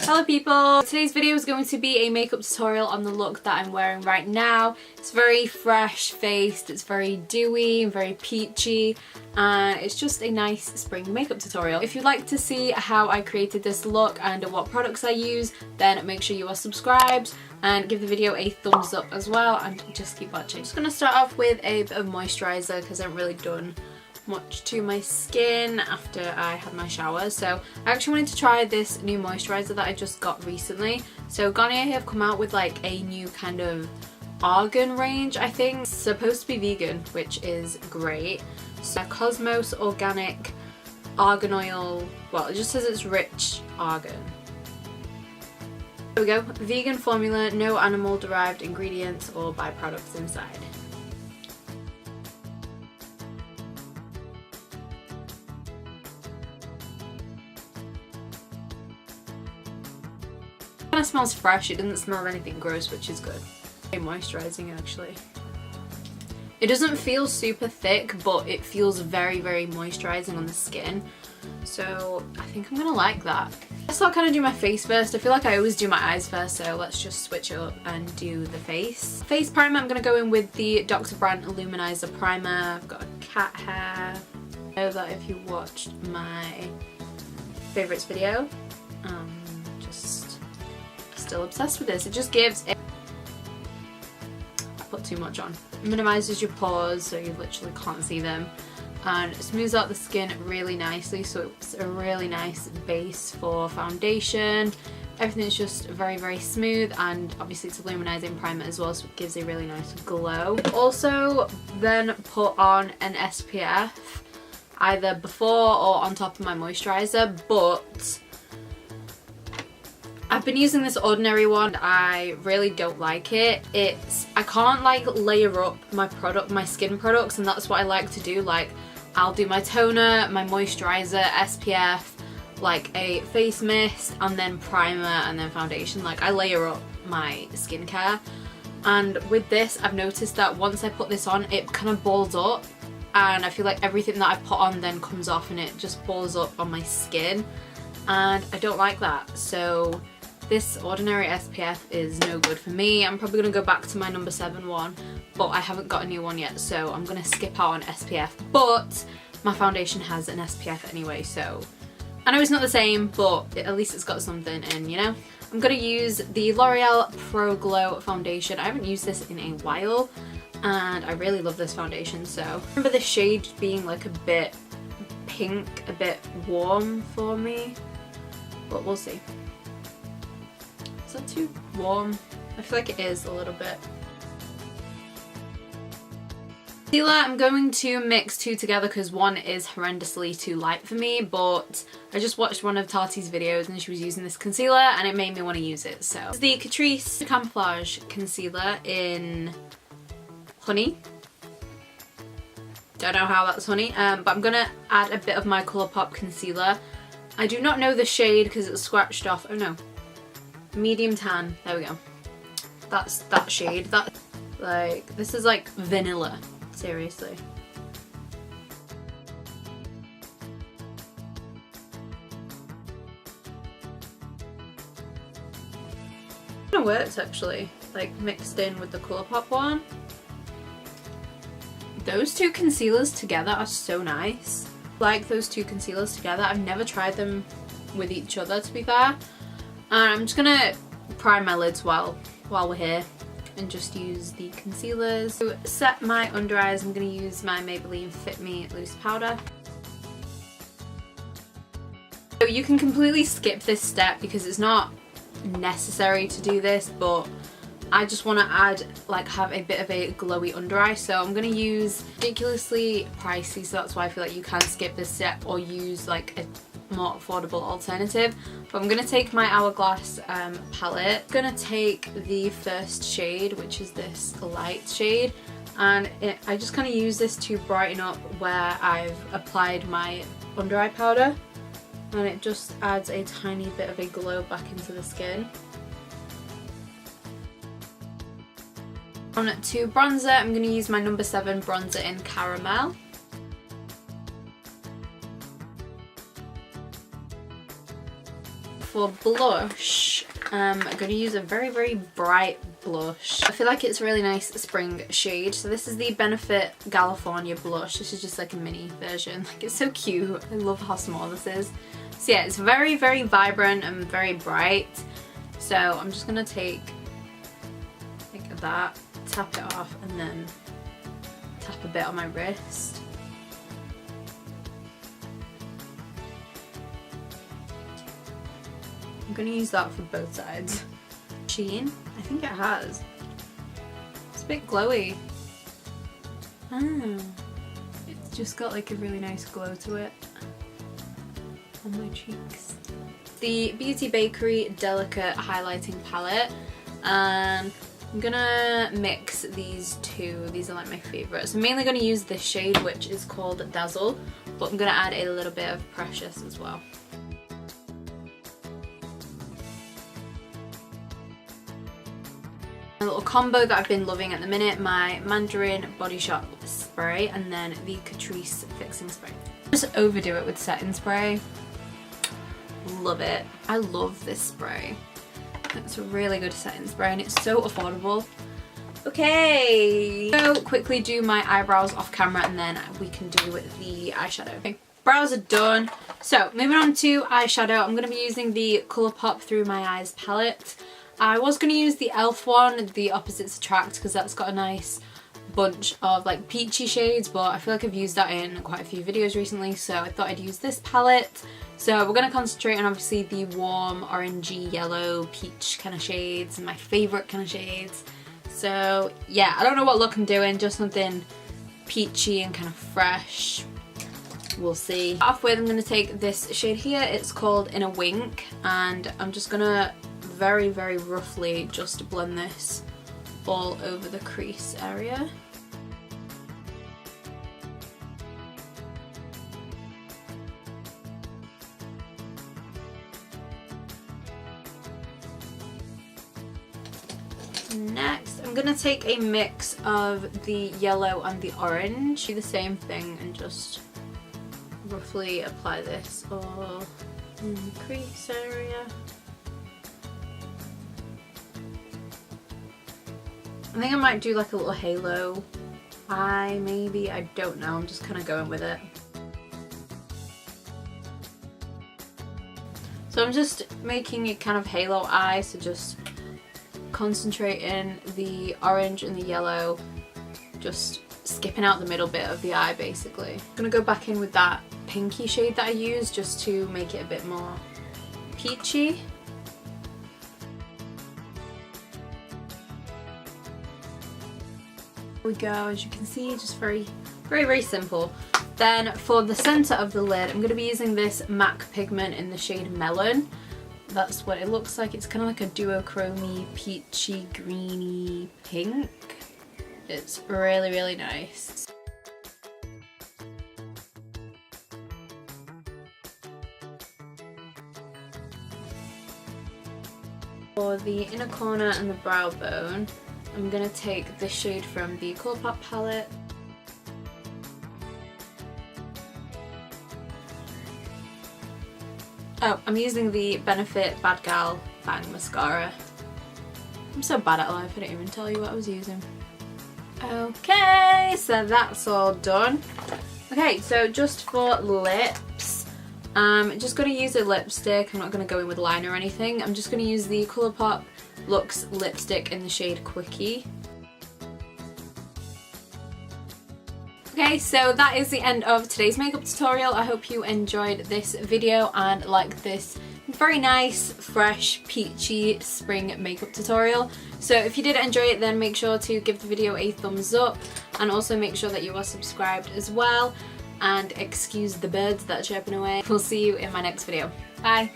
Hello people! Today's video is going to be a makeup tutorial on the look that I'm wearing right now. It's very fresh faced, it's very dewy and very peachy, and it's just a nice spring makeup tutorial. If you'd like to see how I created this look and what products I use, then make sure you are subscribed and give the video a thumbs up as well, and just keep watching. I'm just going to start off with a bit of moisturiser because I haven't really done much to my skin after I had my shower, so I actually wanted to try this new moisturiser that I just got recently. So Garnier have come out with like a new kind of argan range, I think. It's supposed to be vegan, which is great. So Cosmos Organic Argan Oil, well it just says it's rich argan. There we go, vegan formula, no animal derived ingredients or byproducts inside. It kind of smells fresh, it doesn't smell of anything gross, which is good. Very moisturising actually. It doesn't feel super thick, but it feels very moisturising on the skin. So I think I'm gonna like that. Let's not kind of do my face first. I feel like I always do my eyes first, so let's just switch it up and do the face. Face primer, I'm gonna go in with the Dr. Brandt Luminizer Primer. I've got a cat hair. I know that if you watched my favourites video, still obsessed with this. It just gives I put too much on. It minimises your pores so you literally can't see them, and it smooths out the skin really nicely, so it's a really nice base for foundation. Everything's just very smooth, and obviously it's a luminizing primer as well, so it gives a really nice glow. Also then put on an SPF either before or on top of my moisturiser, but I've been using this ordinary one. I really don't like it. I can't like layer up my skin products, and that's what I like to do. Like I'll do my toner, my moisturizer, SPF, like a face mist, and then primer, and then foundation. Like I layer up my skincare, and with this I've noticed that once I put this on it kind of balls up, and I feel like everything that I put on then comes off and it just balls up on my skin, and I don't like that. So this ordinary SPF is no good for me. I'm probably going to go back to my number 7 one, but I haven't got a new one yet, so I'm going to skip out on SPF. But my foundation has an SPF anyway, so I know it's not the same, but at least it's got something, and you know. I'm going to use the L'Oreal Pro Glow foundation. I haven't used this in a while, and I really love this foundation. So I remember the shade being like a bit pink, a bit warm for me, but we'll see. Is that too warm? I feel like it is a little bit. Concealer, I'm going to mix two together because one is horrendously too light for me, but I just watched one of Tati's videos and she was using this concealer and it made me want to use it. So this is the Catrice Camouflage Concealer in Honey. Don't know how that's honey, but I'm going to add a bit of my Colourpop concealer. I do not know the shade because it's scratched off. Oh no. Medium tan, there we go. That's that shade. That, like, this is like vanilla, seriously. It kind of works actually, like mixed in with the Colourpop one. Those two concealers together are so nice. Like those two concealers together. I've never tried them with each other, to be fair. I'm just gonna prime my lids while we're here and just use the concealers. To set my under eyes, I'm gonna use my Maybelline Fit Me Loose Powder. So you can completely skip this step because it's not necessary to do this, but I just want to have a bit of a glowy under eye, so I'm going to use ridiculously pricey, so that's why I feel like you can skip this step or use like a more affordable alternative. But I'm going to take my Hourglass palette. I'm going to take the first shade, which is this light shade, and I just kind of use this to brighten up where I've applied my under eye powder, and it just adds a tiny bit of a glow back into the skin. On to bronzer, I'm going to use my number 7 bronzer in Caramel. for blush, I'm going to use a very, very bright blush. I feel like it's a really nice spring shade. So this is the Benefit California blush. This is just like a mini version. Like, it's so cute. I love how small this is. So yeah, it's very, very vibrant and very bright. So I'm just going to take like that, tap it off, and then tap a bit on my wrist. I'm going to use that for both sides. Sheen? I think it has. It's a bit glowy. Oh. It's just got like a really nice glow to it on my cheeks. The Beauty Bakery Delicate Highlighting Palette, and I'm gonna mix these two. These are like my favourites. I'm mainly gonna use this shade, which is called Dazzle, but I'm gonna add a little bit of Precious as well. A little combo that I've been loving at the minute, my Mandarin Body Shop spray and then the Catrice fixing spray. Just overdo it with setting spray. Love it. I love this spray. It's a really good setting spray and it's so affordable. Okay, so quickly do my eyebrows off camera and then we can do the eyeshadow. Okay, brows are done. So moving on to eyeshadow, I'm going to be using the Colourpop Through My Eyes palette. I was going to use the e.l.f. one, the Opposites Attract, because that's got a nice bunch of like peachy shades, but I feel like I've used that in quite a few videos recently, so I thought I'd use this palette. So we're going to concentrate on obviously the warm orangey yellow peach kind of shades, and my favourite kind of shades. So yeah, I don't know what look I'm doing, just something peachy and kind of fresh. We'll see. Off with, I'm going to take this shade here, it's called In a Wink, and I'm just going to very, very roughly just blend this all over the crease area. Next, I'm going to take a mix of the yellow and the orange. Do the same thing and just roughly apply this all in the crease area. I think I might do like a little halo eye maybe, I don't know, I'm just kind of going with it. So I'm just making a kind of halo eye, so just concentrating the orange and the yellow, just skipping out the middle bit of the eye basically. I'm going to go back in with that pinky shade that I used just to make it a bit more peachy. We go, as you can see, just very, very, very simple. Then for the center of the lid, I'm going to be using this MAC pigment in the shade Melon. That's what it looks like. It's kind of like a duochrome peachy greeny pink. It's really, really nice. For the inner corner and the brow bone, I'm going to take this shade from the Colourpop palette. Oh, I'm using the Benefit Bad Gal Bang Mascara. I'm so bad at life, I didn't even tell you what I was using. Okay, so that's all done. Okay, so just for lips, I'm just going to use a lipstick. I'm not going to go in with liner or anything. I'm just going to use the Colourpop Luxe lipstick in the shade Quickie. Okay, so that is the end of today's makeup tutorial. I hope you enjoyed this video and liked this very nice, fresh, peachy spring makeup tutorial. So if you did enjoy it, then make sure to give the video a thumbs up and also make sure that you are subscribed as well. And excuse the birds that are chirping away. We'll see you in my next video. Bye!